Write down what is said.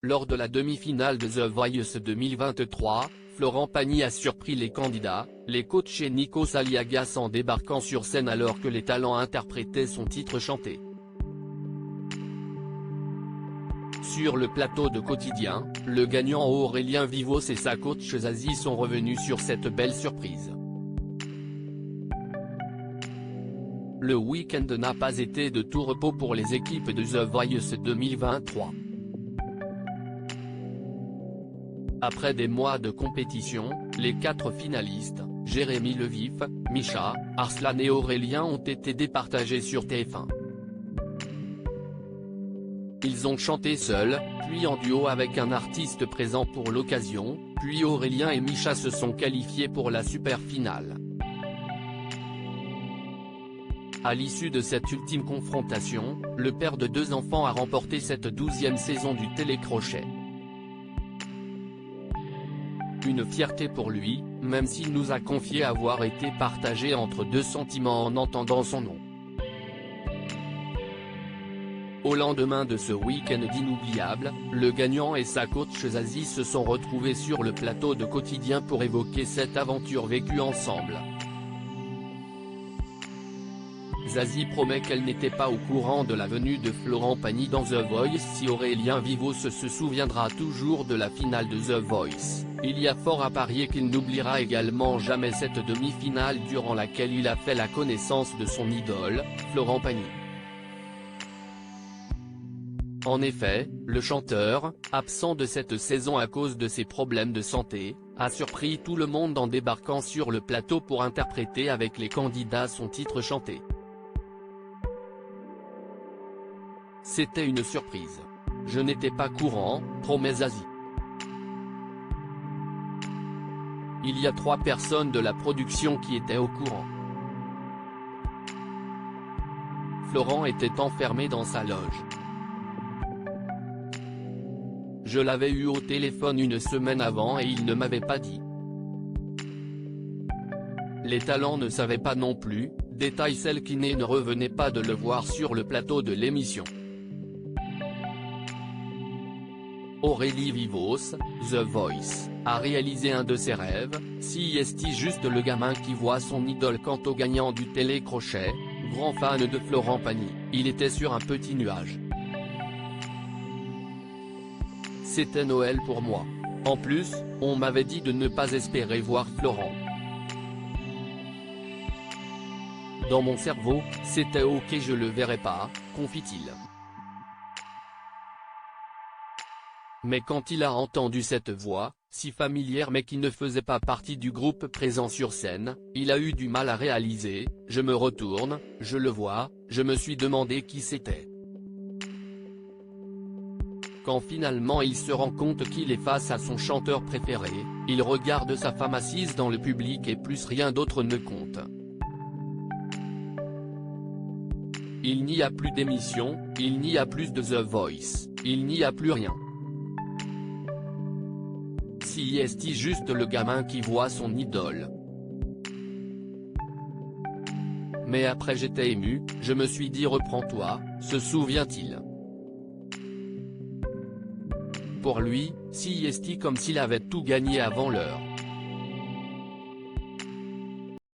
Lors de la demi-finale de The Voice 2023, Florent Pagny a surpris les candidats, les coachs et Nikos Aliagas en débarquant sur scène alors que les talents interprétaient son titre chanté. Sur le plateau de Quotidien, le gagnant Aurélien Vivos et sa coach Zazie sont revenus sur cette belle surprise. Le week-end n'a pas été de tout repos pour les équipes de The Voice 2023. Après des mois de compétition, les 4 finalistes, Jérémy Levif, Misha, Arslan et Aurélien ont été départagés sur TF1. Ils ont chanté seuls, puis en duo avec un artiste présent pour l'occasion, puis Aurélien et Misha se sont qualifiés pour la super finale. À l'issue de cette ultime confrontation, le père de 2 enfants a remporté cette 12e saison du télécrochet. Une fierté pour lui, même s'il nous a confié avoir été partagé entre 2 sentiments en entendant son nom. Au lendemain de ce week-end inoubliable, le gagnant et sa coach Zazie se sont retrouvés sur le plateau de Quotidien pour évoquer cette aventure vécue ensemble. Zazie promet qu'elle n'était pas au courant de la venue de Florent Pagny dans The Voice. Si Aurélien Vivos se souviendra toujours de la finale de The Voice, il y a fort à parier qu'il n'oubliera également jamais cette demi-finale durant laquelle il a fait la connaissance de son idole, Florent Pagny. En effet, le chanteur, absent de cette saison à cause de ses problèmes de santé, a surpris tout le monde en débarquant sur le plateau pour interpréter avec les candidats son titre chanté. C'était une surprise. Je n'étais pas courant, promet Zazie. Il y a 3 personnes de la production qui étaient au courant. Florent était enfermé dans sa loge. Je l'avais eu au téléphone une semaine avant et il ne m'avait pas dit. Les talents ne savaient pas non plus, détaille celle qui ne revenait pas de le voir sur le plateau de l'émission. Aurélie Vivos, The Voice, a réalisé un de ses rêves, si est juste le gamin qui voit son idole. Quant au gagnant du télécrochet, grand fan de Florent Pagny, il était sur un petit nuage. C'était Noël pour moi. En plus, on m'avait dit de ne pas espérer voir Florent. Dans mon cerveau, c'était ok, je le verrai pas, confie-t-il. Mais quand il a entendu cette voix, si familière mais qui ne faisait pas partie du groupe présent sur scène, il a eu du mal à réaliser. Je me retourne, je le vois, je me suis demandé qui c'était. Quand finalement il se rend compte qu'il est face à son chanteur préféré, il regarde sa femme assise dans le public et plus rien d'autre ne compte. Il n'y a plus d'émission, il n'y a plus de The Voice, il n'y a plus rien. Si est juste le gamin qui voit son idole. Mais après j'étais ému, je me suis dit reprends-toi, se souvient-il. Pour lui, si est comme s'il avait tout gagné avant l'heure.